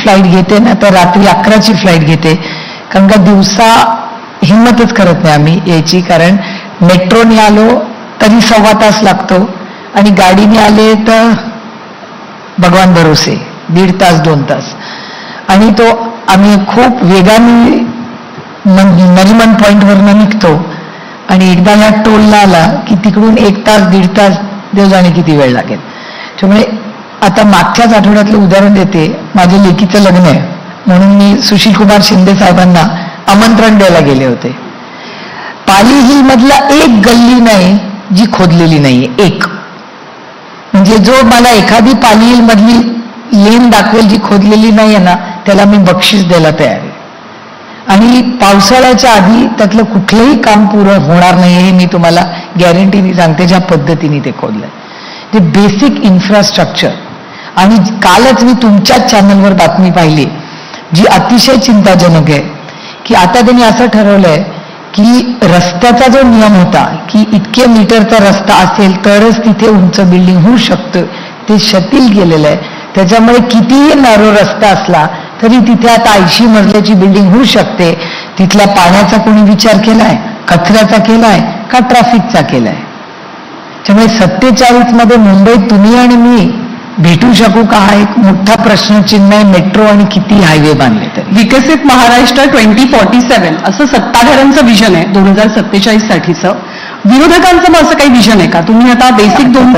Flight घेते ना तर रात्री 11ची फ्लाईट घेते, कारण का दिवसा हिंमतच करत नाही आम्ही यायची, कारण मेट्रोने आलो तरी 1.25 तास लागतो आणि गाडीने आले तर भगवान भरोसे 1.5 तास 2 तास. आणि तो आम्ही खूप वेगाने नरिमन पॉईंटवरनं निघतो आणि एकदा या टोलला आला की तिकडून 1 तास 1.5 तास देव जाणे किती वेळ लागेल. त्यामुळे आता मागच्याच आठवड्यातलं उदाहरण देते. माझ्या लेकीचं लग्न आहे म्हणून मी सुशील कुमार शिंदे साहेबांना आमंत्रण द्यायला गेले होते. पाली हिल मधला एक गल्ली नाही जी खोदलेली नाहीये, एक. म्हणजे जो मला एखादी पाली हिल मधली लेन दाखवेल जी खोदलेली नाहीये ना, त्याला मी बक्षीस द्यायला तयार आहे. आणि पावसाळ्याच्या आधी त्यातलं कुठलंही काम पुरं होणार नाही हे मी तुम्हाला गॅरंटीने सांगते, ज्या पद्धतीने ते खोदलंय. ते बेसिक इन्फ्रास्ट्रक्चर. आणि कालच मी तुमच्याच चॅनलवर बातमी पाहिली जी अतिशय चिंताजनक आहे, की आता त्यांनी असं ठरवलंय की रस्त्याचा जो नियम होता की इतके मीटरचा रस्ता असेल तरच तिथे उंच बिल्डिंग होऊ शकतं, ते शिथिल केलेलं आहे. त्याच्यामुळे कितीही नॅरो रस्ता असला तरी तिथे आता 80 मजल्याची बिल्डिंग होऊ शकते. तिथल्या पाण्याचा कोणी विचार केलाय, कचऱ्याचा केलाय का ट्रॅफिकचा केलाय? त्यामुळे 47 मध्ये मुंबईत तुम्ही आणि मी भेटू शकू का हा एक मोठा प्रश्नचिन्ह आहे. मेट्रो आणि किती हायवे बांधले तर. विकसित महाराष्ट्र 2047 असं सत्ताधाऱ्यांचं विजन आहे 2047 साठीचं. विरोधकांचं मग असं काही विजन आहे का? तुम्ही आता बेसिक 2